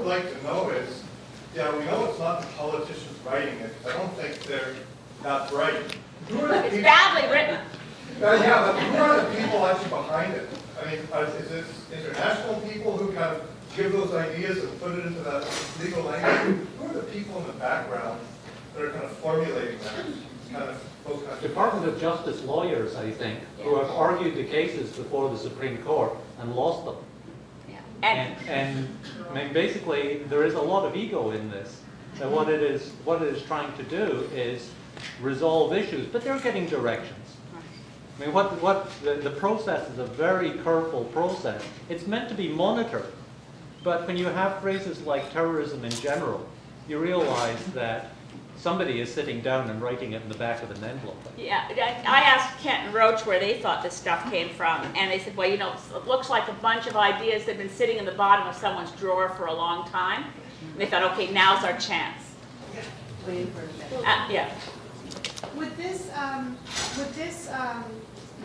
like to know is, yeah, we know it's not the politicians writing it. I don't think they're that bright. Who are the It's people? badly written. Yeah, but who are the people actually behind it? I mean, is it international people who kind of give those ideas and put it into that legal language? Who are the people in the background that are kind of formulating that? Kind of those kinds of Department of Justice lawyers, I think, who have argued the cases before the Supreme Court and lost them. And And I mean, basically, there is a lot of ego in this. And what it is trying to do is resolve issues, but they're getting directions. I mean, the process is a very careful process. It's meant to be monitored, but when you have phrases like terrorism in general, you realize that somebody is sitting down and writing it in the back of an envelope. yeah, I asked Kent and Roach where they thought this stuff came from, and they said, well, you know, it looks like a bunch of ideas that have been sitting in the bottom of someone's drawer for a long time. And they thought, okay, now's our chance. Yeah. Would this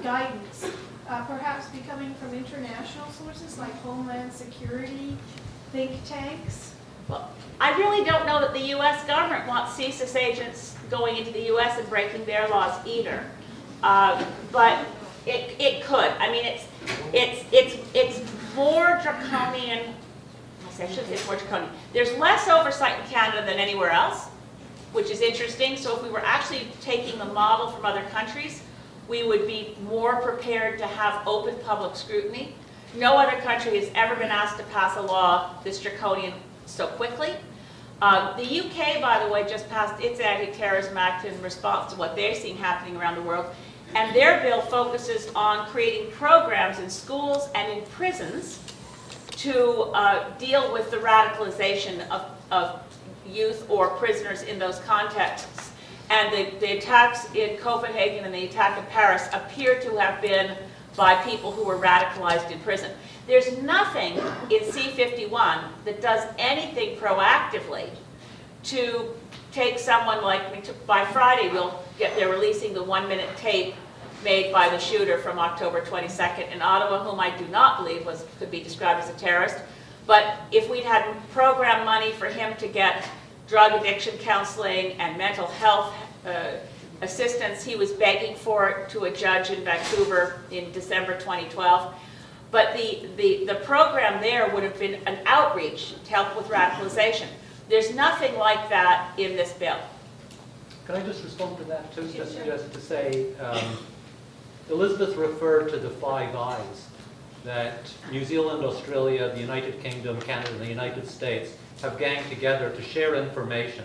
guidance perhaps be coming from international sources like Homeland Security, think tanks? Well, I really don't know that the U.S. government wants CSIS agents going into the U.S. and breaking their laws either. But it could. I mean, it's more draconian. I should say it's more draconian. There's less oversight in Canada than anywhere else, which is interesting. So if we were actually taking the model from other countries, we would be more prepared to have open public scrutiny. No other country has ever been asked to pass a law this draconian so quickly. The UK, by the way, just passed its Anti-Terrorism Act in response to what they're seeing happening around the world. And their bill focuses on creating programs in schools and in prisons to deal with the radicalization of youth or prisoners in those contexts. And the attacks in Copenhagen and the attack in Paris appear to have been by people who were radicalized in prison. There's nothing in C-51 that does anything proactively to take someone like, by Friday they're releasing the 1-minute tape made by the shooter from October 22nd in Ottawa, whom I do not believe could be described as a terrorist. But if we'd had program money for him to get drug addiction counseling and mental health assistance, he was begging for it to a judge in Vancouver in December 2012. But the program there would have been an outreach to help with radicalization. There's nothing like that in this bill. Can I just respond to that too? Just to say, Elizabeth referred to the 5 Eyes, that New Zealand, Australia, the United Kingdom, Canada, and the United States have ganged together to share information.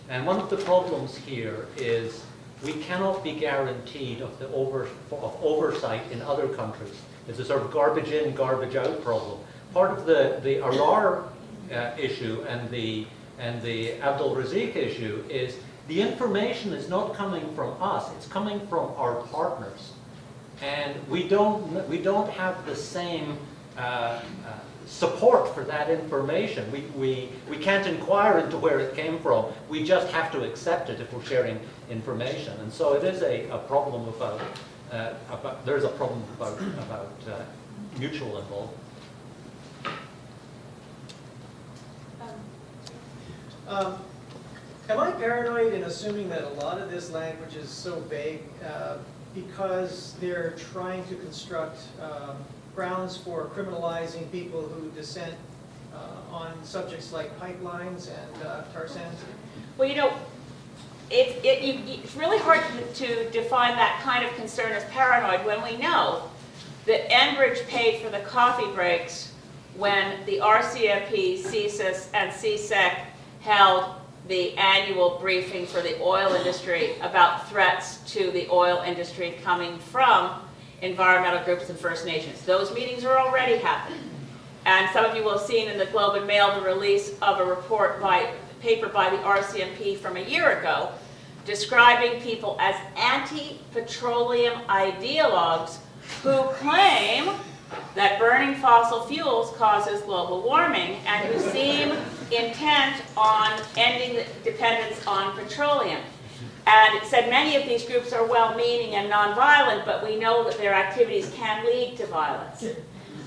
And one of the problems here is we cannot be guaranteed of oversight in other countries. It's a sort of garbage in, garbage out problem. Part of the Arar issue and the Abdul Razik issue is the information is not coming from us, it's coming from our partners. And we don't have the same support for that information. We can't inquire into where it came from. We just have to accept it if we're sharing information. And so it is a problem about there's a problem about mutual involvement. Am I paranoid in assuming that a lot of this language is so vague because they're trying to construct grounds for criminalizing people who dissent on subjects like pipelines and tar sands? Well, you know, it's really hard to define that kind of concern as paranoid when we know that Enbridge paid for the coffee breaks when the RCMP, CSIS, and CSEC held the annual briefing for the oil industry about threats to the oil industry coming from environmental groups and First Nations. Those meetings are already happening. And some of you will have seen in the Globe and Mail the release of a paper by the RCMP from a year ago describing people as anti-petroleum ideologues who claim that burning fossil fuels causes global warming and who seem intent on ending the dependence on petroleum. And it said many of these groups are well-meaning and nonviolent, but we know that their activities can lead to violence.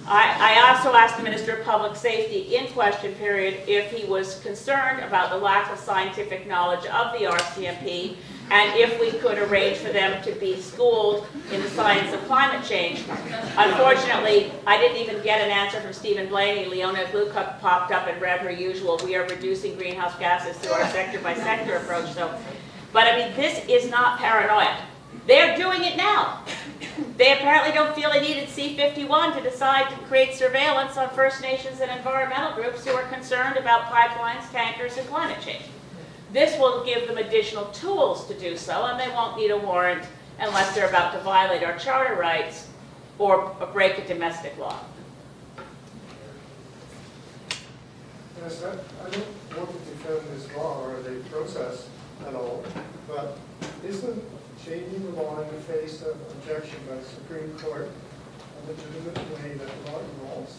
I also asked the Minister of Public Safety in question period if he was concerned about the lack of scientific knowledge of the RCMP and if we could arrange for them to be schooled in the science of climate change. Unfortunately, I didn't even get an answer from Stephen Blaney. Leona Glucock popped up and read her usual, we are reducing greenhouse gases through our sector-by-sector approach. But I mean, this is not paranoia. They're doing it now. They apparently don't feel they needed C-51 to decide to create surveillance on First Nations and environmental groups who are concerned about pipelines, tankers, and climate change. This will give them additional tools to do so, and they won't need a warrant unless they're about to violate our charter rights or break a domestic law. Yes, I don't want to defend this law or the process at all, but isn't changing the law in the face of objection by the Supreme Court a legitimate way that the law evolves?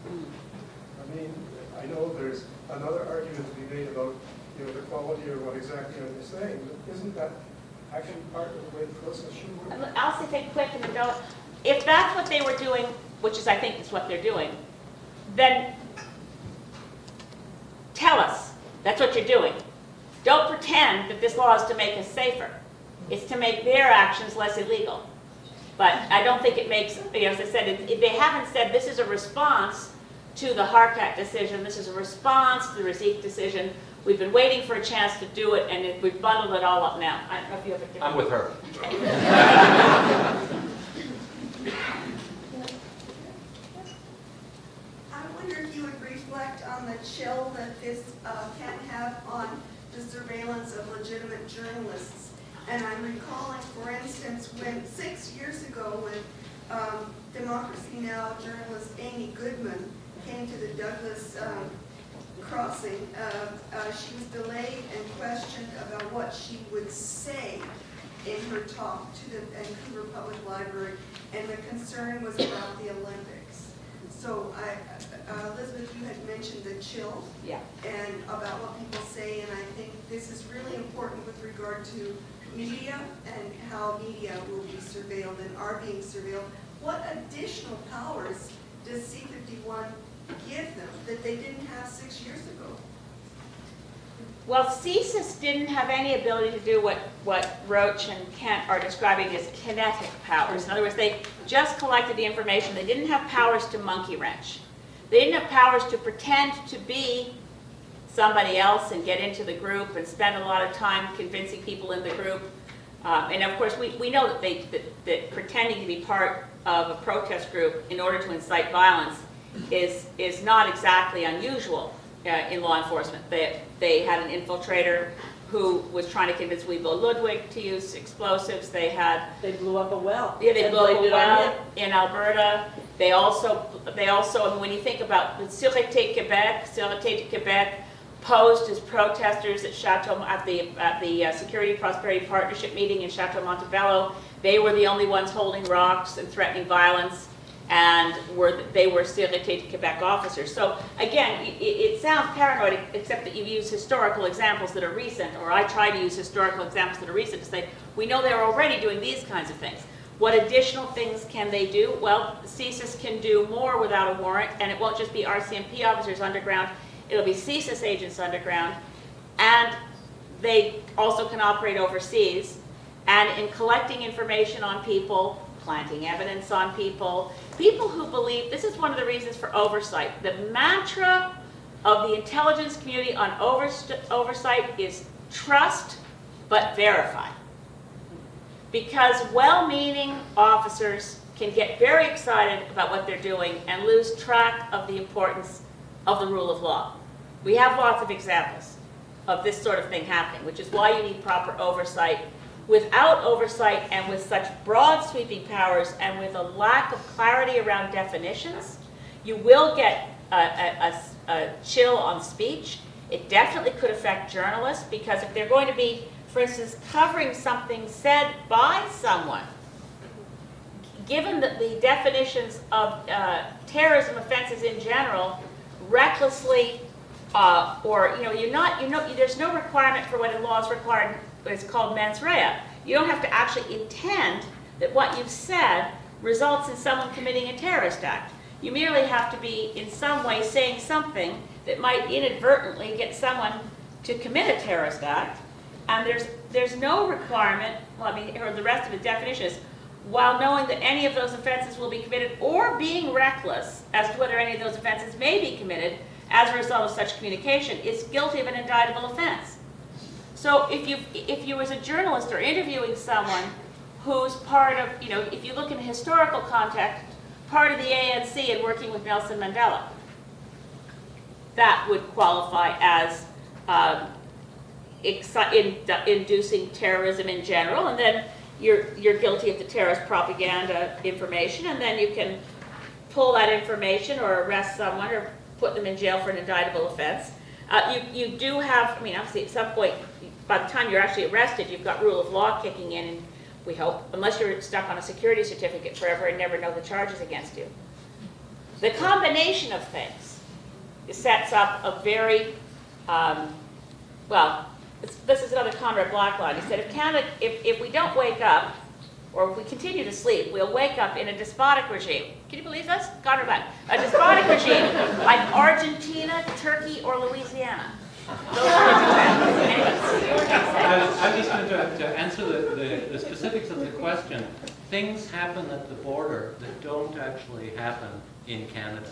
I mean, I know there's another argument to be made about the quality or what exactly I'm saying, but isn't that actually part of the way the process should work? I'll say think quick and go. If that's what they were doing, which is I think is what they're doing, then tell us that's what you're doing. Don't pretend that this law is to make us safer. It's to make their actions less illegal. But I don't think it makes, as I said, they haven't said this is a response to the Harkat decision, this is a response to the Razik decision. We've been waiting for a chance to do it, and we've bundled it all up now. I don't know if you have a different... I'm with her. I wonder if you would reflect on the chill that this can have on the surveillance of legitimate journalists. And I'm recalling, for instance, when 6 years ago when Democracy Now! Journalist Amy Goodman came to the Douglas crossing, she was delayed and questioned about what she would say in her talk to the Vancouver Public Library, and the concern was about the Olympics. So, Elizabeth, you had mentioned the chill, Yeah. and about what people say, and I think this is really important with regard to media and how media will be surveilled and are being surveilled. What additional powers does C-51 give them that they didn't have 6 years ago? Well, CSIS didn't have any ability to do what Roach and Kent are describing as kinetic powers. In other words, they just collected the information. They didn't have powers to monkey wrench. They didn't have powers to pretend to be somebody else and get into the group and spend a lot of time convincing people in the group. And of course, we know that pretending to be part of a protest group in order to incite violence is not exactly unusual in law enforcement. They had an infiltrator who was trying to convince Weibo Ludwig to use explosives. They blew up a well. Yeah, they and blew up a blamed it on well him. in Alberta. They also, I mean, when you think about the Sûreté de Québec posed as protesters at the Security Prosperity Partnership meeting in Chateau Montebello. They were the only ones holding rocks and threatening violence, and they were Sûreté de Québec officers. So again, it sounds paranoid, except that you use historical examples that are recent, or I try to use historical examples that are recent to say, we know they're already doing these kinds of things. What additional things can they do? Well, CSIS can do more without a warrant, and it won't just be RCMP officers underground, it'll be CSIS agents underground, and they also can operate overseas, and in collecting information on people, planting evidence on people, people who believe, this is one of the reasons for oversight. The mantra of the intelligence community on oversight is trust but verify. Because well-meaning officers can get very excited about what they're doing and lose track of the importance of the rule of law. We have lots of examples of this sort of thing happening, which is why you need proper oversight. Without oversight and with such broad sweeping powers and with a lack of clarity around definitions, you will get a chill on speech. It definitely could affect journalists, because if they're going to be, for instance, covering something said by someone, given that the definitions of terrorism offenses in general, recklessly, there's no requirement for what in law is required, it's called mens rea. You don't have to actually intend that what you've said results in someone committing a terrorist act. You merely have to be in some way saying something that might inadvertently get someone to commit a terrorist act. And there's no requirement, well, I mean, or the rest of the definition is, while knowing that any of those offenses will be committed, or being reckless as to whether any of those offenses may be committed as a result of such communication, is guilty of an indictable offense. So if you as a journalist are interviewing someone who's part of, you know, if you look in historical context, part of the ANC and working with Nelson Mandela, that would qualify as inducing terrorism in general, and then you're guilty of the terrorist propaganda information, and then you can pull that information or arrest someone or put them in jail for an indictable offense. You do have, I mean, obviously at some point, by the time you're actually arrested, you've got rule of law kicking in, and we hope, unless you're stuck on a security certificate forever and never know the charges against you. The combination of things sets up a very, well, this is another Conrad Black line. He said, if we don't wake up, or if we continue to sleep, we'll wake up in a despotic regime. Can you believe this? Conrad Black. A despotic regime like Argentina, Turkey, or Louisiana. Those are examples. Anyway, I'm just going to answer the specifics of the question. Things happen at the border that don't actually happen in Canada.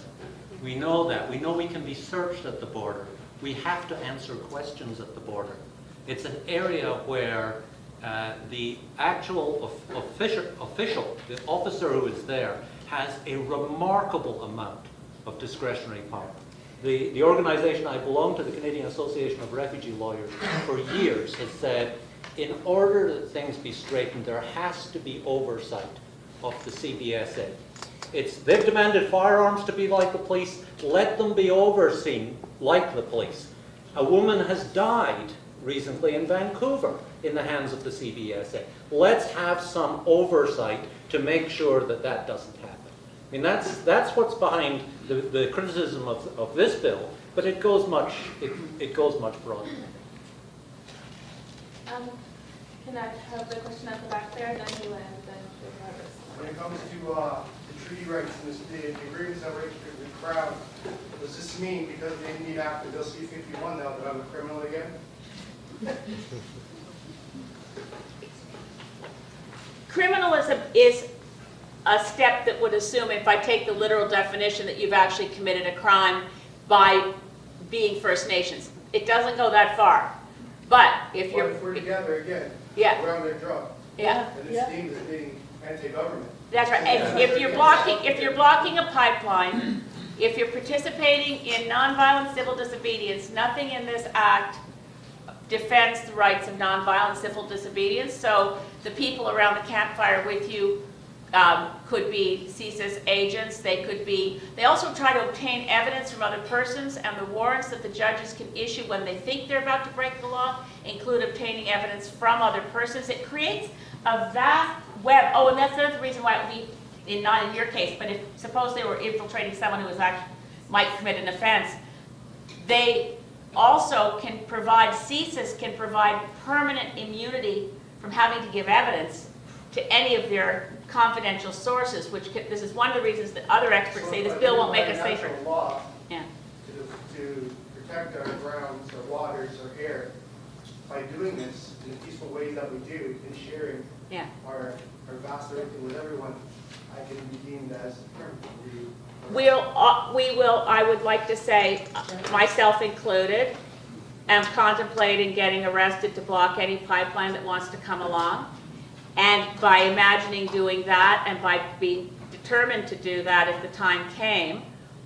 We know that. We know we can be searched at the border. We have to answer questions at the border. It's an area where the actual official, the officer who is there, has a remarkable amount of discretionary power. The organization I belong to, the Canadian Association of Refugee Lawyers, for years has said, in order that things be straightened, there has to be oversight of the CBSA. They've demanded firearms to be like the police. Let them be overseen like the police. A woman has died recently in Vancouver in the hands of the CBSA. Let's have some oversight to make sure that that doesn't happen. I mean, that's what's behind the criticism of this bill, but it goes much broader. Can I have the question at the back there, then you and then the When it comes to the treaty rights and the agreements that were entered with Crown, does this mean because they need after Bill C-51 now that I'm a criminal again? criminalism is a step that would assume, if I take the literal definition, that you've actually committed a crime by being First Nations. It doesn't go that far. But if But you're... if we're together again, Yeah. around their drug, Yeah. and it's deemed as being anti-government. That's right. And if you're blocking a pipeline, if you're participating in nonviolent civil disobedience, nothing in this act defends the rights of nonviolent civil disobedience. So the people around the campfire with you could be CSIS agents. They also try to obtain evidence from other persons, and the warrants that the judges can issue when they think they're about to break the law include obtaining evidence from other persons. It creates a vast web. Oh, and that's another reason why it would be, not in your case, but if suppose they were infiltrating someone who was actually might commit an offense, they also can provide, CSIS can provide permanent immunity from having to give evidence to any of their confidential sources, this is one of the reasons that other experts say this bill won't make us safer. Law Yeah. to protect our grounds, our waters, our air, by doing this in the peaceful ways that we do, and sharing Yeah. our vast earth with everyone, I can be deemed as criminal. We will, I would like to say, myself included, am contemplating getting arrested to block any pipeline that wants to come along. And by imagining doing that, and by being determined to do that if the time came,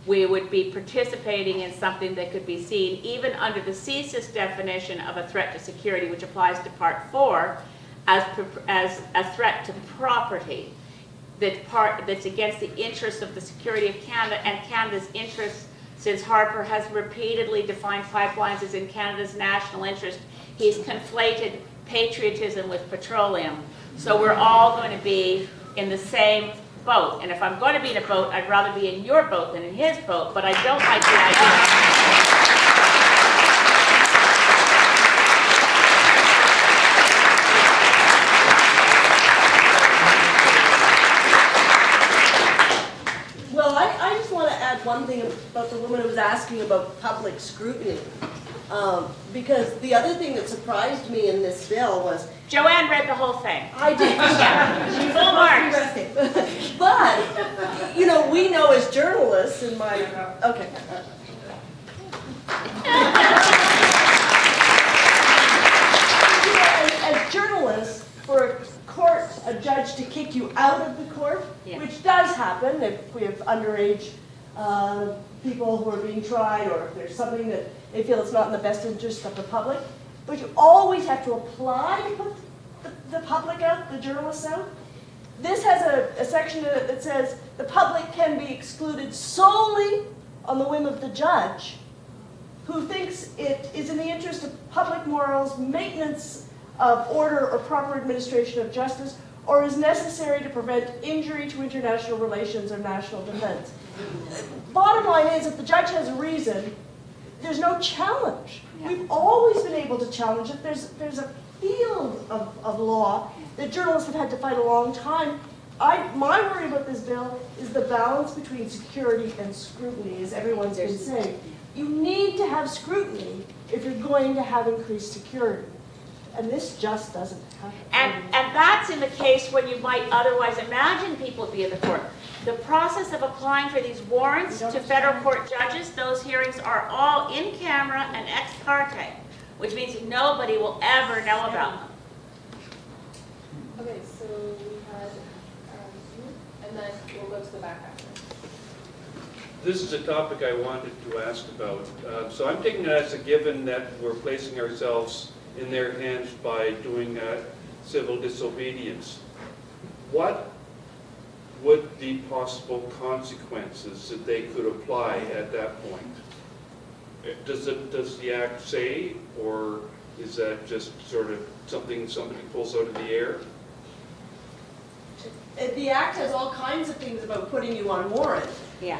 we would be participating in something that could be seen, even under the CSIS definition of a threat to security, which applies to Part 4, as a threat to property. That's against the interests of the security of Canada and Canada's interests, since Harper has repeatedly defined pipelines as in Canada's national interest. He's conflated patriotism with petroleum. So we're all going to be in the same boat. And if I'm going to be in a boat, I'd rather be in your boat than in his boat, but I don't like the idea. Well, I just one thing about the woman who was asking about public scrutiny. Because the other thing that surprised me in this bill was, Joanne read the whole thing. I did, She's full marks. but, you know, we know as journalists in my, okay. As journalists, for a judge to kick you out of the court, which does happen if we have underage people who are being tried, or if there's something that they feel is not in the best interest of the public, but you always have to apply to put the public out, the journalists out. This has a section in it that says the public can be excluded solely on the whim of the judge, who thinks it is in the interest of public morals, maintenance of order or proper administration of justice, or is necessary to prevent injury to international relations or national defense. Bottom line is, if the judge has a reason, there's no challenge. We've always been able to challenge it. There's a field of law that journalists have had to fight a long time. My worry about this bill is the balance between security and scrutiny, as everyone's been saying. You need to have scrutiny if you're going to have increased security. And this just doesn't happen. And that's in the case when you might otherwise imagine people would be in the court. The process of applying for these warrants to federal court judges, those hearings are all in camera and ex parte, which means nobody will ever know about them. Okay, so we had, and then we'll go to the back after. This is a topic I wanted to ask about. So I'm taking it as a given that we're placing ourselves in their hands by doing civil disobedience. What would be possible consequences that they could apply at that point? Does the Act say, or is that just sort of something somebody pulls out of the air? The Act has all kinds of things about putting you on warrant,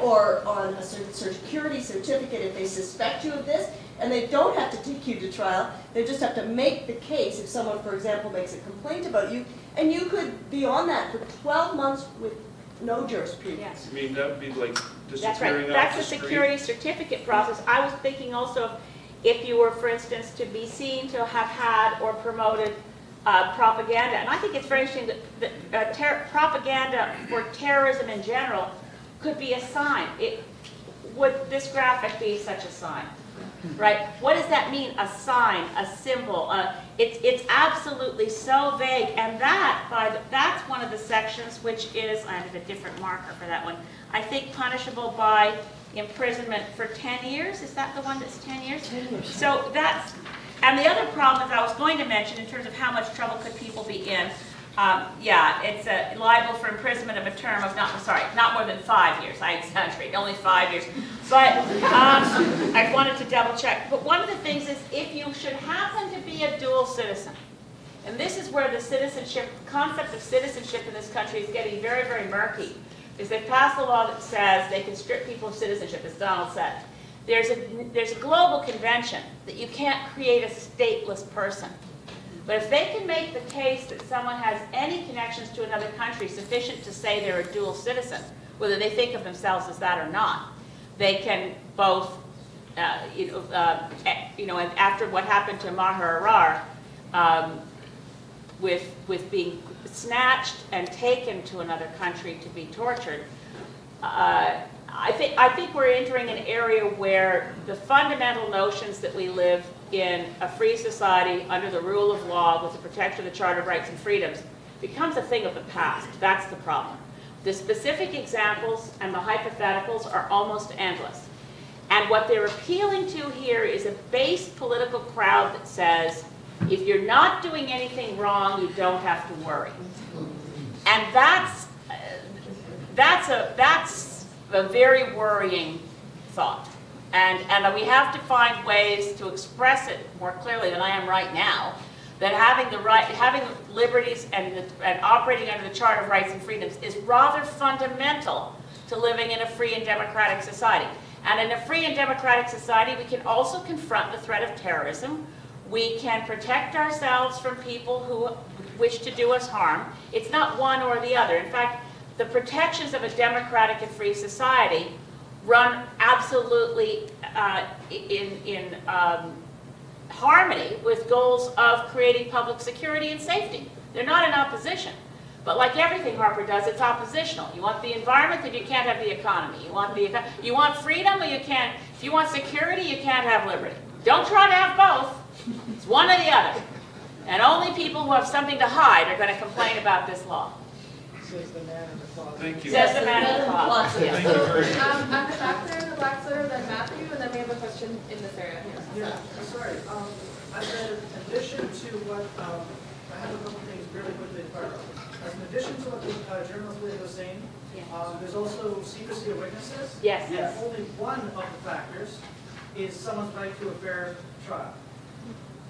or on a security certificate if they suspect you of this, and they don't have to take you to trial. They just have to make the case if someone, for example, makes a complaint about you, and you could be on that for 12 months with no jurisprudence. I mean, that would be like That's disappearing right. off the That's the street. security certificate process. I was thinking also of if you were, for instance, to be seen to have had or promoted propaganda. And I think it's very interesting that propaganda for terrorism in general could be a sign. Would this graphic be such a sign? Right? What does that mean? A sign, a symbol. It's absolutely so vague, and that's one of the sections which is, I have a different marker for that one, I think punishable by imprisonment for 10 years. Is that the one that's 10 years? 10 years. So that's, and the other problem is I was going to mention in terms of how much trouble could people be in. It's liable for imprisonment of a term of not more than 5 years. I exaggerate, only 5 years. But I wanted to double check. But one of the things is if you should happen to be a dual citizen, and this is where the concept of citizenship in this country is getting very, very murky, is they've passed a law that says they can strip people of citizenship, as Donald said. There's a global convention that you can't create a stateless person. But if they can make the case that someone has any connections to another country sufficient to say they're a dual citizen, whether they think of themselves as that or not, they can both, and after what happened to Maher Arar, with being snatched and taken to another country to be tortured, I think we're entering an area where the fundamental notions that we live in a free society under the rule of law with the protection of the Charter of Rights and Freedoms becomes a thing of the past. That's the problem. The specific examples and the hypotheticals are almost endless. And what they're appealing to here is a base political crowd that says, if you're not doing anything wrong, you don't have to worry. And that's a very worrying thought. And we have to find ways to express it more clearly than I am right now, that having liberties and operating under the Charter of Rights and Freedoms is rather fundamental to living in a free and democratic society. And in a free and democratic society, we can also confront the threat of terrorism. We can protect ourselves from people who wish to do us harm. It's not one or the other. In fact, the protections of a democratic and free society run absolutely in harmony with goals of creating public security and safety. They're not in opposition. But like everything Harper does, it's oppositional. You want the environment, then you can't have the economy. You want freedom, or you can't. If you want security, you can't have liberty. Don't try to have both. It's one or the other. And only people who have something to hide are going to complain about this law. Says the man in the closet. Thank you. Says the man in the closet. Thank you very much. At the back there, in the black sweater, then Matthew, and then we have a question in this area here. Yeah, sorry. As an addition to what, I have a couple things really quickly to clarify. As an addition to what the journalist was saying, there's also secrecy of witnesses. Yes. And only one of the factors is someone's right to a fair trial.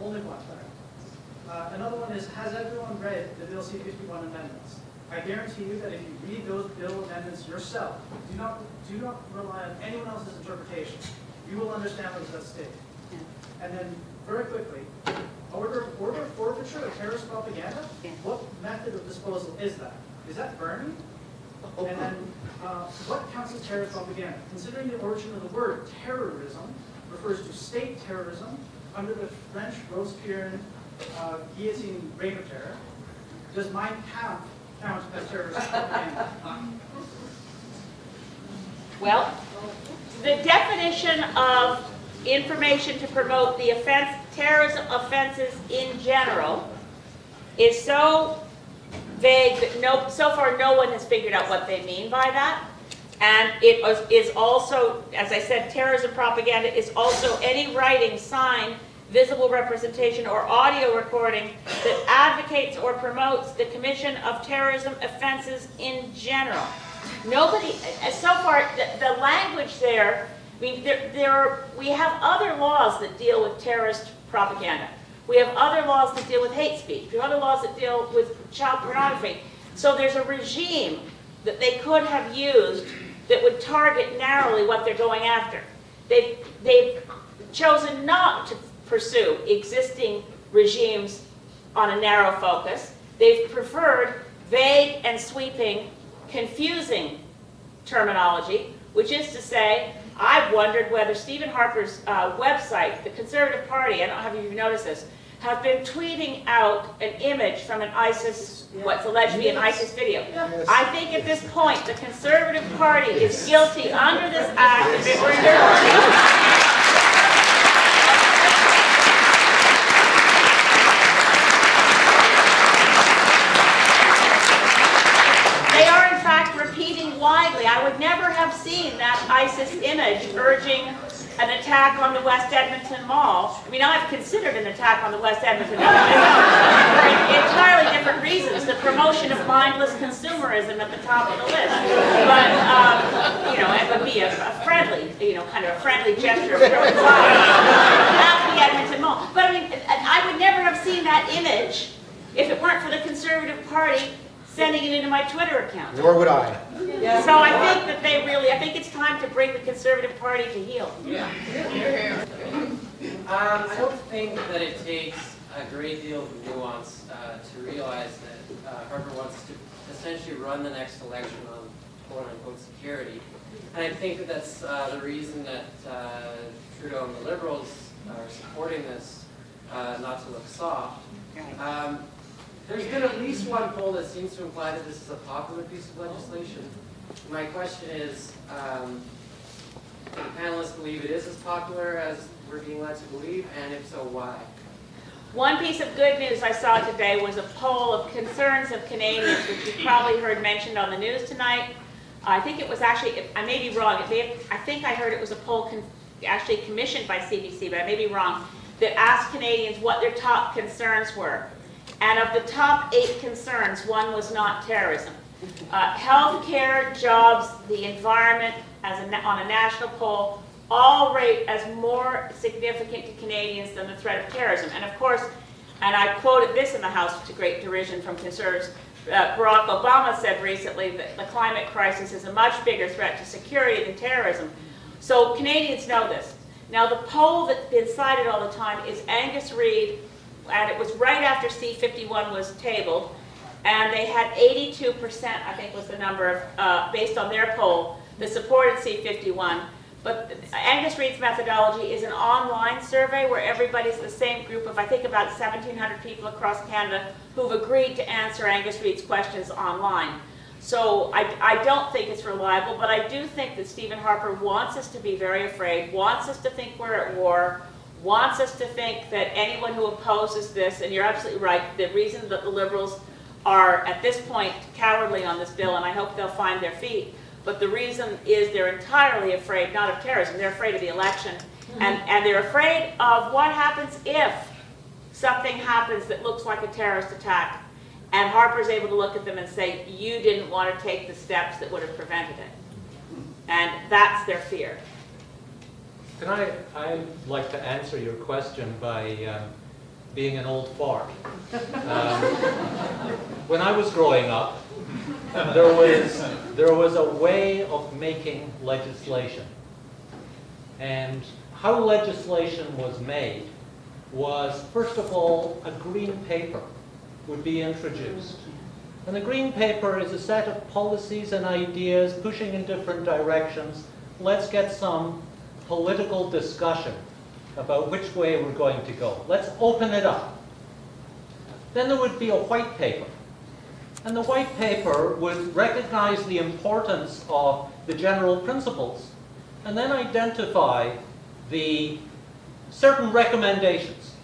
Only one factor. Another one is, has everyone read the Bill C-51 amendments? I guarantee you that if you read those bill amendments yourself, do not rely on anyone else's interpretation. You will understand what's at stake. And then, very quickly, order of forfeiture of terrorist propaganda? What method of disposal is that? Is that burning? And then, what counts as terrorist propaganda? Considering the origin of the word terrorism refers to state terrorism under the French Robespierre guillotine reign of terror, does Mein Kampf count as terrorist propaganda? Well, the definition of information to promote the offense, terrorism offenses in general, is so vague that so far no one has figured out what they mean by that. And it is also, as I said, terrorism propaganda is also any writing, sign, visible representation, or audio recording that advocates or promotes the commission of terrorism offenses in general. Nobody, so far, the language there, I mean, we have other laws that deal with terrorist propaganda. We have other laws that deal with hate speech. We have other laws that deal with child pornography. So there's a regime that they could have used that would target narrowly what they're going after. They've chosen not to pursue existing regimes on a narrow focus. They've preferred vague and sweeping, confusing terminology, which is to say, I've wondered whether Stephen Harper's website, the Conservative Party, I don't know if you've noticed this, have been tweeting out an image from an ISIS, what's alleged to be an ISIS video. Yes. I think at this point, the Conservative Party is guilty under this act if it were endorsed. They are, in fact, repeating widely. I would never have seen that ISIS image urging an attack on the West Edmonton Mall. I mean, I've considered an attack on the West Edmonton Mall for entirely different reasons. The promotion of mindless consumerism at the top of the list. But, it would be a friendly, kind of a friendly gesture of throwing fire at the Edmonton Mall. But I mean, I would never have seen that image if it weren't for the Conservative Party sending it into my Twitter account. Nor would I. So I think that I think it's time to bring the Conservative Party to heel. I don't think that it takes a great deal of nuance to realize that Harper wants to essentially run the next election on quote-unquote security. And I think that that's the reason that Trudeau and the Liberals are supporting this, not to look soft. There's been at least one poll that seems to imply that this is a popular piece of legislation. My question is, do the panelists believe it is as popular as we're being led to believe, and if so, why? One piece of good news I saw today was a poll of concerns of Canadians, which you've probably heard mentioned on the news tonight. I think it was actually, I may be wrong, I think I heard it was a poll actually commissioned by CBC, but I may be wrong, that asked Canadians what their top concerns were. And of the top 8 concerns, one was not terrorism. Healthcare, jobs, the environment, on a national poll, all rate as more significant to Canadians than the threat of terrorism. And of course, and I quoted this in the House to great derision from conservatives, Barack Obama said recently that the climate crisis is a much bigger threat to security than terrorism. So Canadians know this. Now the poll that's been cited all the time is Angus Reid, and it was right after C-51 was tabled, and they had 82%, I think was the number, based on their poll, that supported C-51. But Angus Reid's methodology is an online survey where everybody's the same group of, I think, about 1,700 people across Canada who've agreed to answer Angus Reid's questions online. So I don't think it's reliable, but I do think that Stephen Harper wants us to be very afraid, wants us to think we're at war, wants us to think that anyone who opposes this, and you're absolutely right, the reason that the Liberals are at this point cowardly on this bill, and I hope they'll find their feet, but the reason is they're entirely afraid, not of terrorism, they're afraid of the election. And they're afraid of what happens if something happens that looks like a terrorist attack. And Harper's able to look at them and say, you didn't want to take the steps that would have prevented it. And that's their fear. Can I'd like to answer your question by being an old fart. When I was growing up, there was a way of making legislation. And how legislation was made was, first of all, a green paper would be introduced. And the green paper is a set of policies and ideas pushing in different directions. Let's get some political discussion about which way we're going to go. Let's open it up. Then there would be a white paper. And the white paper would recognize the importance of the general principles and then identify the certain recommendations.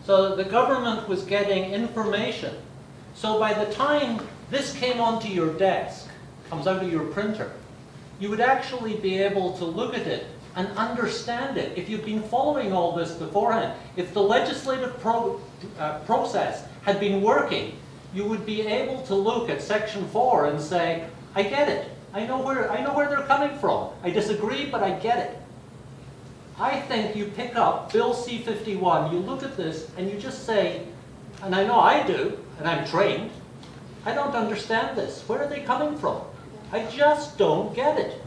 So the government was getting information. So by the time this came onto your desk, comes out of your printer, you would actually be able to look at it and understand it. If you've been following all this beforehand, if the legislative process had been working, you would be able to look at Section 4 and say, I get it. I know where they're coming from. I disagree, but I get it. I think you pick up Bill C-51, you look at this, and you just say, and I know I do, and I'm trained, I don't understand this. Where are they coming from? I just don't get it.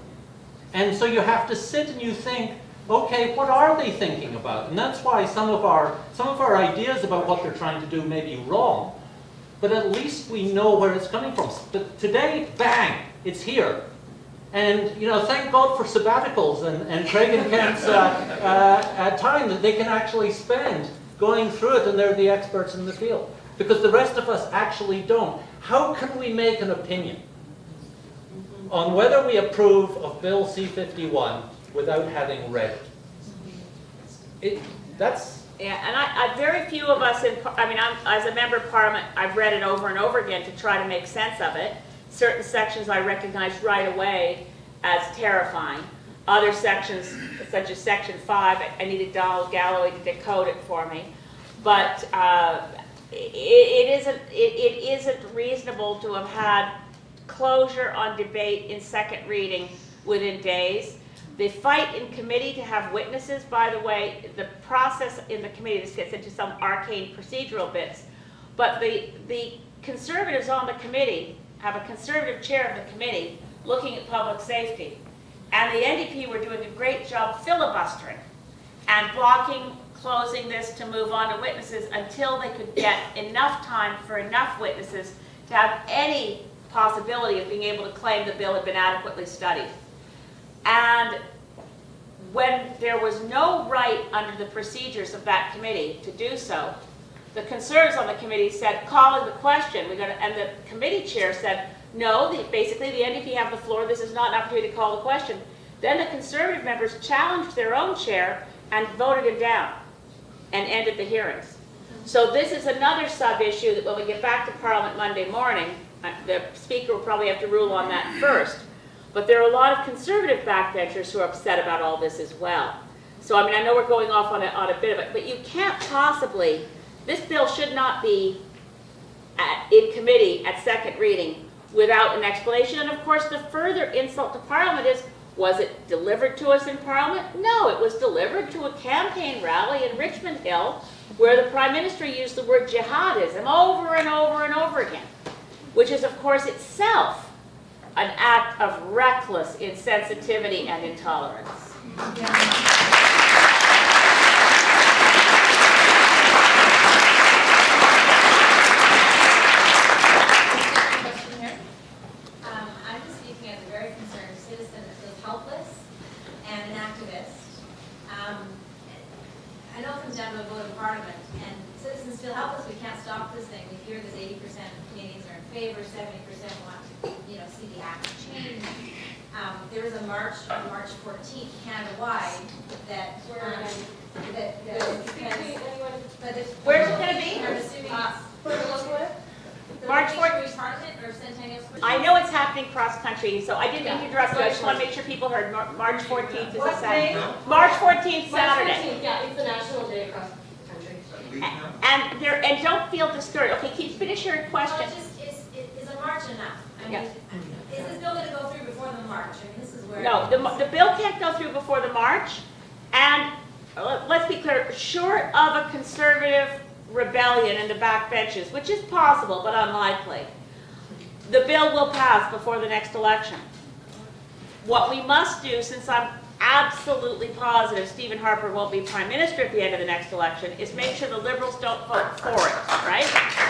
And so you have to sit and you think, okay, what are they thinking about? And that's why some of our ideas about what they're trying to do may be wrong, but at least we know where it's coming from. But today, bang, it's here. And, you know, thank God for sabbaticals and Craig and Kent's time that they can actually spend going through it, and they're the experts in the field. Because the rest of us actually don't. How can we make an opinion on whether we approve of Bill C-51 without having read it? Yeah, and I very few of us, as a member of Parliament, I've read it over and over again to try to make sense of it. Certain sections I recognized right away as terrifying. Other sections, such as Section 5, I needed Donald Gallaway to decode it for me. But it isn't reasonable to have had closure on debate in second reading within days. The fight in committee to have witnesses, by the way, the process in the committee, this gets into some arcane procedural bits, but the conservatives on the committee have a conservative chair of the committee looking at public safety. And the NDP were doing a great job filibustering and blocking, closing this to move on to witnesses until they could get enough time for enough witnesses to have any possibility of being able to claim the bill had been adequately studied. And when there was no right under the procedures of that committee to do so, the conservatives on the committee said, calling the question, and the committee chair said, no, basically the NDP have the floor, this is not an opportunity to call the question. Then the conservative members challenged their own chair and voted him down and ended the hearings. So this is another sub-issue that when we get back to Parliament Monday morning, the Speaker will probably have to rule on that first. But there are a lot of conservative backbenchers who are upset about all this as well. So I know we're going off on a bit of it, but you can't possibly, this bill should not be in committee at second reading without an explanation. And of course, the further insult to Parliament is, was it delivered to us in Parliament? No, it was delivered to a campaign rally in Richmond Hill where the Prime Minister used the word jihadism over and over and over again, which is of course itself an act of reckless insensitivity and intolerance. I'm just speaking as a very concerned citizen comes down to a vote of parliament, and citizens feel helpless, we can't stop this thing. We hear that 80% of Canadians are in favor, 70% want to, see the act change. There was a march on March 14th, Canada-wide, that, Where's it gonna be? I'm assuming the March Victory 14th. Parliament or Centennial Square? I know it's happening cross-country, so I didn't mean to interrupt you. I just want to make sure people heard. March 14th is a Saturday. March 14th, Saturday. Yeah, it's the national day across the country. And don't feel discouraged. Okay, finish your question. Well, is a march enough? I mean, Yeah. is this bill going to go through before the march? I mean, this is where. No, the bill can't go through before the March, and let's be clear, short of a conservative rebellion in the backbenches, which is possible but unlikely, the bill will pass before the next election. What we must do, since I'm absolutely positive Stephen Harper won't be Prime Minister at the end of the next election, is make sure the Liberals don't vote for it, right?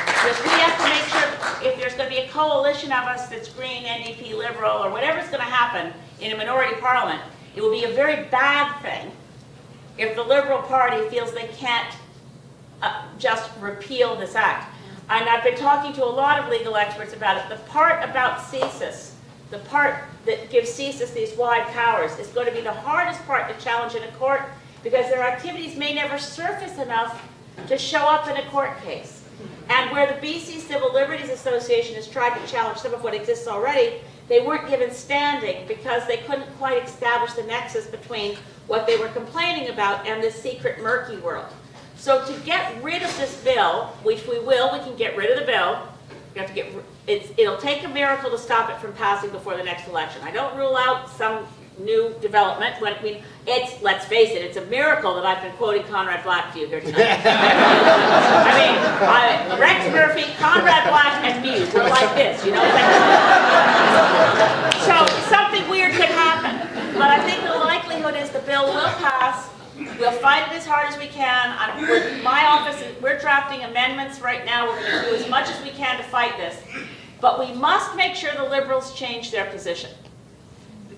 Because we have to make sure if there's going to be a coalition of us that's Green, NDP, Liberal, or whatever's going to happen in a minority parliament, it will be a very bad thing if the Liberal Party feels they can't just repeal this act. And I've been talking to a lot of legal experts about it. The part about CSIS, the part that gives CSIS these wide powers, is going to be the hardest part to challenge in a court because their activities may never surface enough to show up in a court case. And where the BC Civil Liberties Association has tried to challenge some of what exists already, they weren't given standing because they couldn't quite establish the nexus between what they were complaining about and this secret murky world. So to get rid of this bill, which we will, we can get rid of the bill. We have to get. It'll take a miracle to stop it from passing before the next election. I don't rule out some new development. Let's face it, it's a miracle that I've been quoting Conrad Black to you here tonight. Rex Murphy, Conrad Black, and me, we're like this, So something weird could happen. But I think the likelihood is the bill will pass. We'll fight it as hard as we can. My office, we're drafting amendments right now. We're going to do as much as we can to fight this. But we must make sure the Liberals change their position.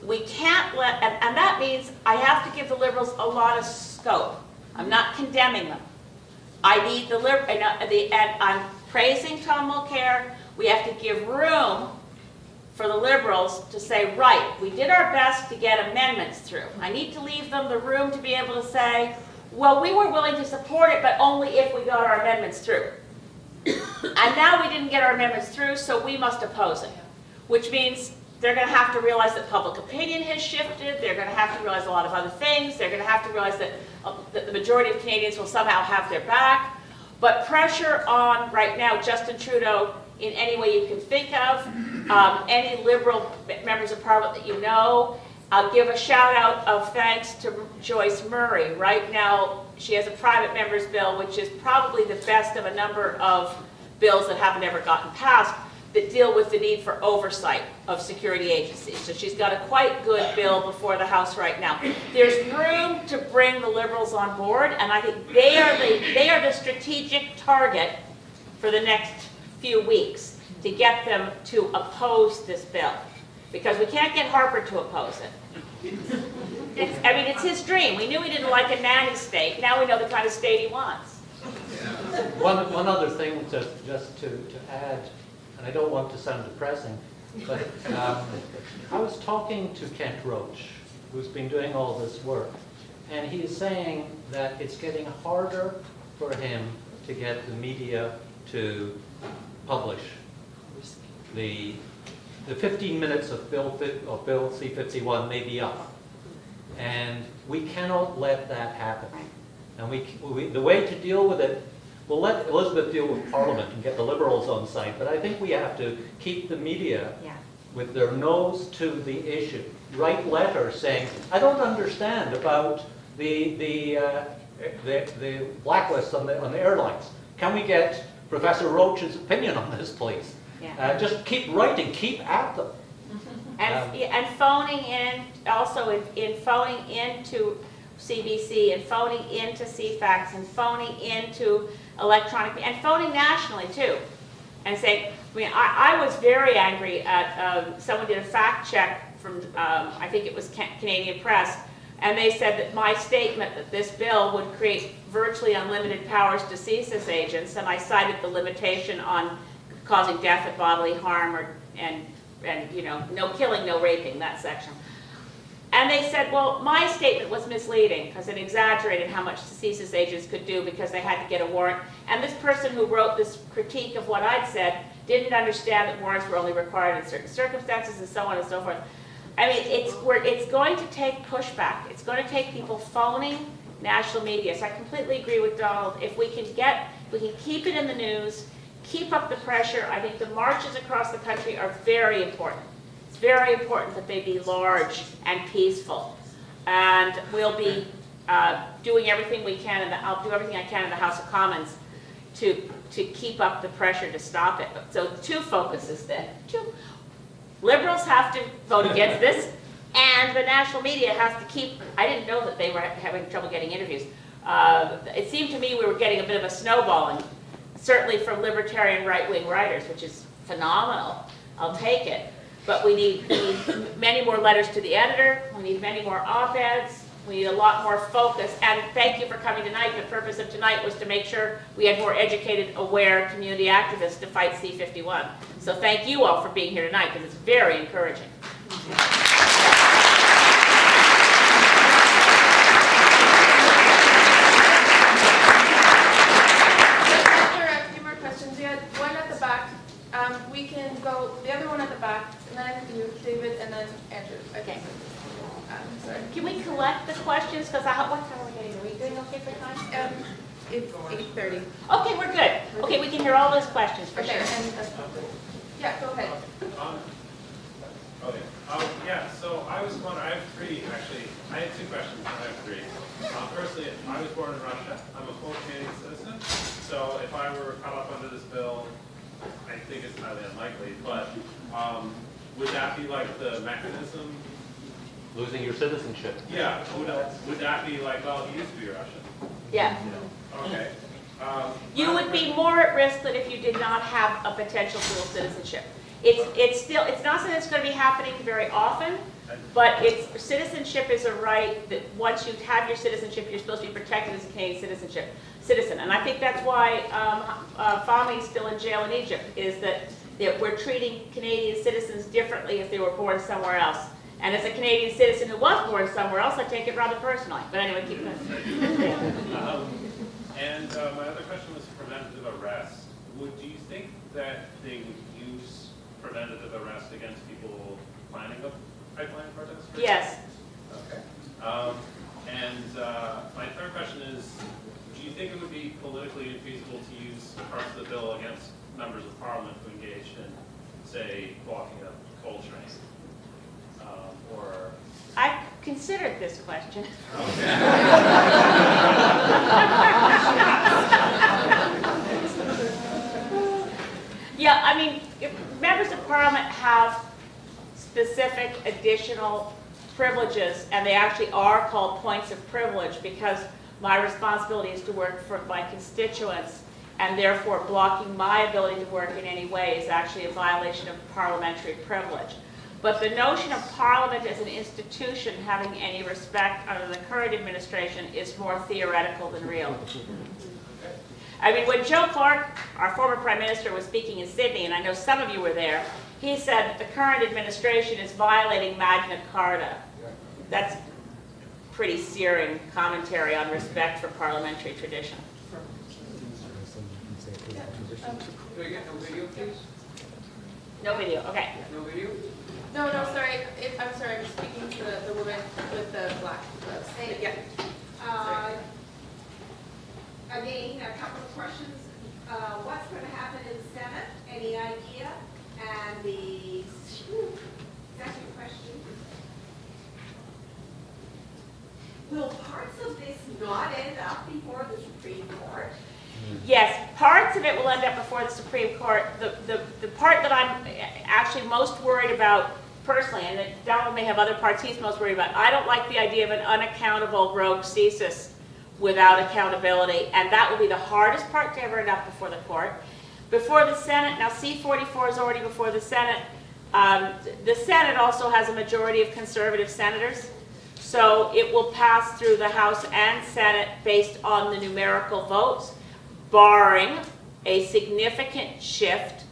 We can't let, and that means I have to give the Liberals a lot of scope. I'm not condemning them. I need the Liberals, and I'm praising Tom Mulcair. We have to give room for the Liberals to say, right, we did our best to get amendments through. I need to leave them the room to be able to say, well, we were willing to support it, but only if we got our amendments through. And now we didn't get our amendments through, so we must oppose it. Which means they're going to have to realize that public opinion has shifted. They're going to have to realize a lot of other things. They're going to have to realize that the majority of Canadians will somehow have their back. But pressure on, right now, Justin Trudeau in any way you can think of, any Liberal members of Parliament that you know. I'll give a shout out of thanks to Joyce Murray. Right now, she has a private member's bill, which is probably the best of a number of bills that haven't ever gotten passed that deal with the need for oversight of security agencies. So she's got a quite good bill before the House right now. There's room to bring the Liberals on board, and I think they are the strategic target for the next few weeks to get them to oppose this bill. Because we can't get Harper to oppose it. It's his dream. We knew he didn't like a nanny state. Now we know the kind of state he wants. One other thing just to add, and I don't want to sound depressing, but I was talking to Kent Roach, who's been doing all this work, and he is saying that it's getting harder for him to get the media to publish the 15 minutes of Bill C-51 may be up, and we cannot let that happen. And the way to deal with it, we'll let Elizabeth deal with Parliament and get the Liberals on side, but I think we have to keep the media with their nose to the issue. Write letters saying, I don't understand about the blacklist on the airlines. Can we get Professor Roach's opinion on this, please? Just keep writing, keep at them. And phoning in, also in phoning into CBC and phoning into CFAX and phoning into electronic, and phoning nationally too. And saying, I was very angry at, someone did a fact check from, I think it was Canadian Press, And they said that my statement that this bill would create virtually unlimited powers to CSIS agents, and I cited the limitation on causing death or bodily harm, and you know, no killing, no raping, that section. And they said, well, my statement was misleading because it exaggerated how much the CSIS agents could do because they had to get a warrant. And this person who wrote this critique of what I'd said didn't understand that warrants were only required in certain circumstances and so on and so forth. I mean, it's going to take pushback. It's going to take people phoning national media. So I completely agree with Donald. If we can keep it in the news, keep up the pressure. I think the marches across the country are very important. It's very important that they be large and peaceful. And we'll be doing everything we can, and I'll do everything I can in the House of Commons to keep up the pressure to stop it. So two focuses then. Liberals have to vote against this, and the national media has to keep, I didn't know that they were having trouble getting interviews. It seemed to me we were getting a bit of a snowballing, certainly from libertarian right-wing writers, which is phenomenal. I'll take it. But we need many more letters to the editor, we need many more op-eds, we need a lot more focus. And thank you for coming tonight. The purpose of tonight was to make sure we had more educated, aware community activists to fight C-51. So thank you all for being here tonight, because it's very encouraging. A few more questions. We had one at the back. We can go, the other one at the back, and then you, David, and then Andrew. Okay. Sorry. Can we collect the questions? Because what time are we getting? Are we doing okay for time? It's 8:30. Okay, we're good. Okay, we can hear all those questions for Okay, sure. and yeah, go ahead. Okay. Yeah, so I was wondering, I have three, actually. I had two questions, but I have three. Firstly, I was born in Russia. I'm a full Canadian citizen. So if I were caught up under this bill, I think it's highly unlikely, but would that be like the mechanism? Losing your citizenship. Yeah, would that be like, well, he used to be Russian? Yeah. Okay. You would be more at risk than if you did not have a potential dual citizenship. It's not something that's going to be happening very often, but citizenship is a right that once you have your citizenship, you're supposed to be protected as a Canadian citizen. And I think that's why Fahmy is still in jail in Egypt, is that we're treating Canadian citizens differently if they were born somewhere else. And as a Canadian citizen who was born somewhere else, I take it rather personally. But anyway, keep going. And my other question was preventative arrest. Do you think that they would use preventative arrest against people planning a pipeline protest? Yes. Okay. And my third question is, do you think it would be politically infeasible to use parts of the bill against members of Parliament who engaged in, say, blocking a coal train? Or I've considered this question. Yeah, I mean, members of Parliament have specific additional privileges, and they actually are called points of privilege because my responsibility is to work for my constituents, and therefore blocking my ability to work in any way is actually a violation of parliamentary privilege. But the notion of Parliament as an institution having any respect under the current administration is more theoretical than real. I mean, when Joe Clark, our former Prime Minister, was speaking in Sydney, and I know some of you were there, he said that the current administration is violating Magna Carta. That's pretty searing commentary on respect for parliamentary tradition. Can I get no video, please? No video, okay. No video? No, sorry. I'm sorry. I'm speaking to the woman with the black gloves. Yeah. Again, a couple of questions. What's going to happen in the Senate? Any idea? And the second question, will parts of this not end up before the Supreme Court? Yes, parts of it will end up before the Supreme Court. The part that I'm actually most worried about personally, and that Donald may have other parts he's most worried about, I don't like the idea of an unaccountable rogue CSIS without accountability, and that will be the hardest part to ever end up before the court. Before the Senate, now C-44 is already before the Senate. The Senate also has a majority of conservative senators, So it will pass through the House and Senate based on the numerical votes, barring a significant shift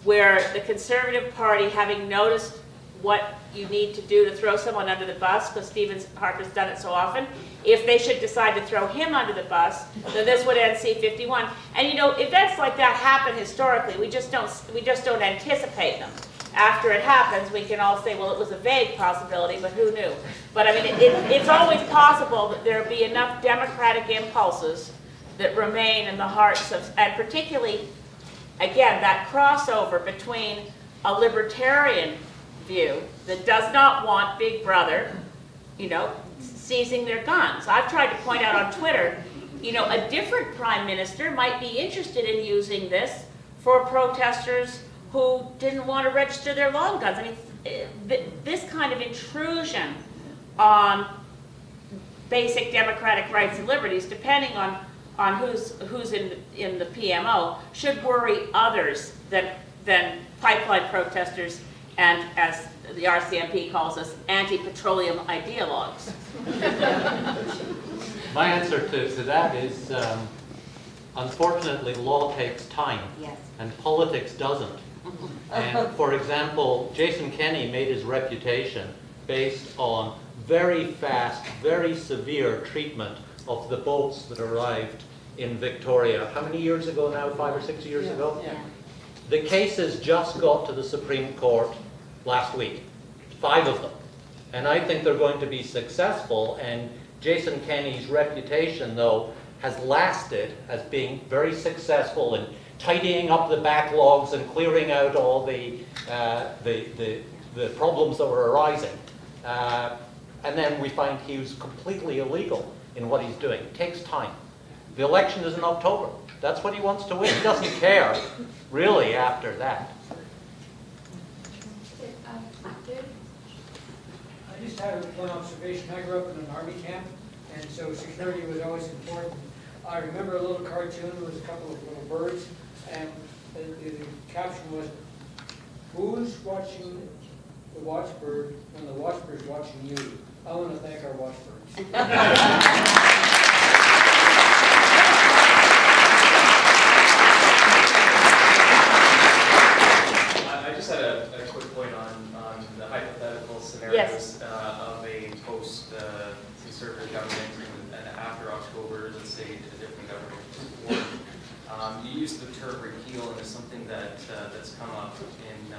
where the Conservative Party, having noticed what you need to do to throw someone under the bus, because Stephen Harper's done it so often, if they should decide to throw him under the bus, then this would end C-51. And you know, events like that happen historically. We just don't anticipate them. After it happens, we can all say, well, it was a vague possibility, but who knew? But I mean, it's always possible that there be enough democratic impulses that remain in the hearts of, and particularly, again, that crossover between a libertarian view that does not want Big Brother, you know, seizing their guns. I've tried to point out on Twitter, you know, a different prime minister might be interested in using this for protesters who didn't want to register their long guns. I mean, this kind of intrusion on basic democratic rights and liberties, depending on who's in the PMO, should worry others than pipeline protesters and, as the RCMP calls us, anti-petroleum ideologues. My answer to that is, unfortunately, law takes time, yes, and politics doesn't. And for example, Jason Kenney made his reputation based on very fast, very severe treatment of the boats that arrived in Victoria. How many years ago now? 5 or 6 years ago? Yeah. The cases just got to the Supreme Court last week, 5 of them. And I think they're going to be successful, and Jason Kenney's reputation, though, has lasted as being very successful in tidying up the backlogs and clearing out all the problems that were arising. And then we find he was completely illegal in what he's doing. It takes time. The election is in October. That's what he wants to win. He doesn't care, really, after that. I just had one observation. I grew up in an army camp, and so security was always important. I remember a little cartoon with a couple of little birds, and the caption was, "Who's watching the watchbird when the watchbird's watching you?" I want to thank our watchbirds. I just had a quick point on the hypothetical scenarios of a post-conservative government and after October, let's say a different government was formed. You used the term repeal, and it's something that's come up in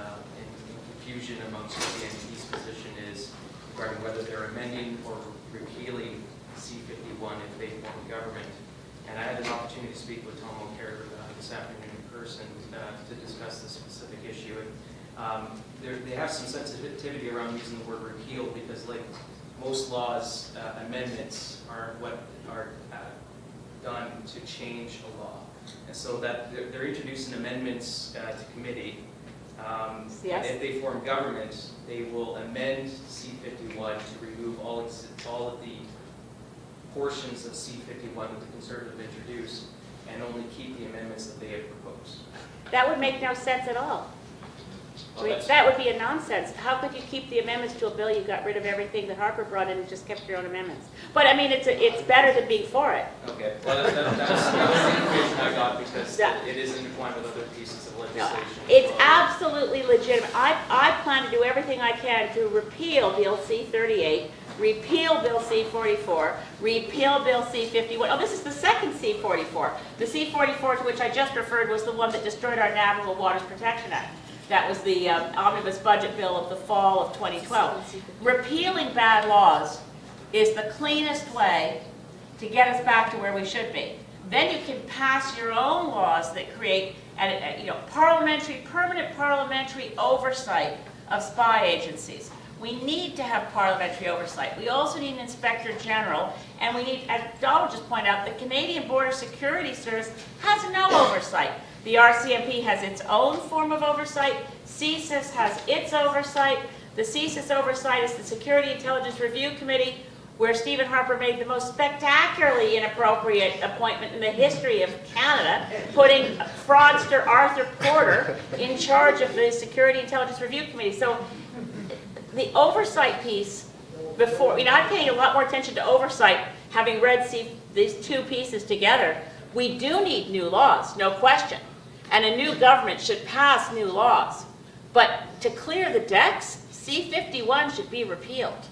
confusion amongst what the NDP's position is regarding whether they're amending or repealing C-51 if they form government. And I had an opportunity to speak with Tom O'Carroll this afternoon in person to discuss this specific issue. And they have some sensitivity around using the word repeal because, like most laws, amendments are what are done to change a law. And so that they're introducing amendments to committee. Yes. And if they form government, they will amend C-51 to remove all of the portions of C-51 that the Conservative introduced and only keep the amendments that they had proposed. That would make no sense at all. Well, That would be a nonsense. How could you keep the amendments to a bill you got rid of everything that Harper brought in and just kept your own amendments? But I mean, it's better than being for it. Okay, well, that was the information I got because it is intertwined with other pieces of legislation. It's absolutely legitimate. I plan to do everything I can to repeal Bill C-38, repeal Bill C-44, repeal Bill C-51. Oh, this is the second C-44. The C-44 to which I just referred was the one that destroyed our Navigable Waters Protection Act. That was the omnibus budget bill of the fall of 2012. Repealing bad laws is the cleanest way to get us back to where we should be. Then you can pass your own laws that create permanent parliamentary oversight of spy agencies. We need to have parliamentary oversight. We also need an inspector general, and we need, as Donald just pointed out, the Canadian Border Security Service has no oversight. The RCMP has its own form of oversight. CSIS has its oversight. The CSIS oversight is the Security Intelligence Review Committee, where Stephen Harper made the most spectacularly inappropriate appointment in the history of Canada, putting fraudster Arthur Porter in charge of the Security Intelligence Review Committee. So the oversight piece before, I'm paying a lot more attention to oversight, having read these two pieces together. We do need new laws, no question. And a new government should pass new laws. But to clear the decks, C-51 should be repealed.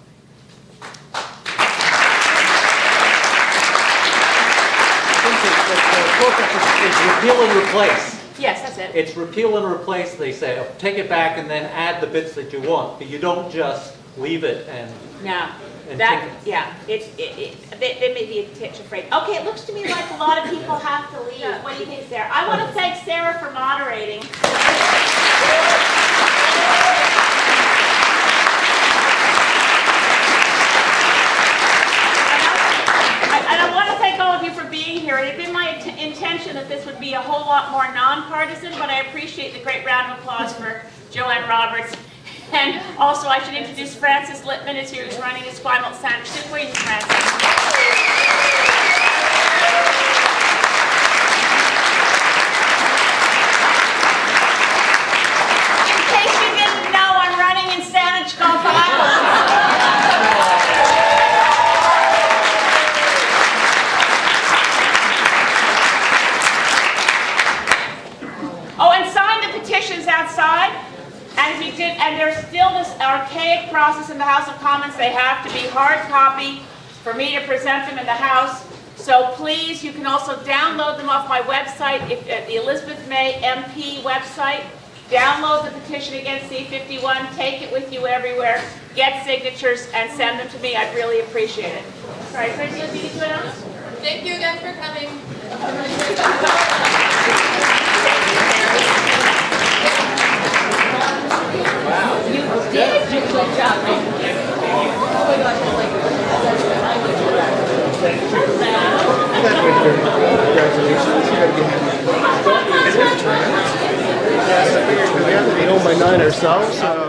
It's repeal and replace. Yes, that's it. It's repeal and replace, they say. Take it back and then add the bits that you want, but you don't just leave it and... No. And Yeah, they may be a titch afraid. Okay, it looks to me like a lot of people have to leave. What do you think, Sarah? I want to thank Sarah for moderating. And I want to thank all of you for being here. It had been my intention that this would be a whole lot more nonpartisan, but I appreciate the great round of applause for Joanne Roberts. And also, I should introduce Francis Littman, is here, who's running his Esquimalt Saanich. Sit where you, Francis. In case you didn't know, I'm running in Saanich Golf Island. Oh, and sign the petitions outside. And we did, and there's still this archaic process in the House of Commons. They have to be hard copy for me to present them in the House. So please, you can also download them off my website, the Elizabeth May MP website. Download the petition against C-51, take it with you everywhere, get signatures, and send them to me. I'd really appreciate it. Sorry, Chris, you need to announce? Thank you again for coming. Wow. You did do a good job. Oh my gosh, I like Congratulations. You gotta be happy. We own by 9 ourselves, so.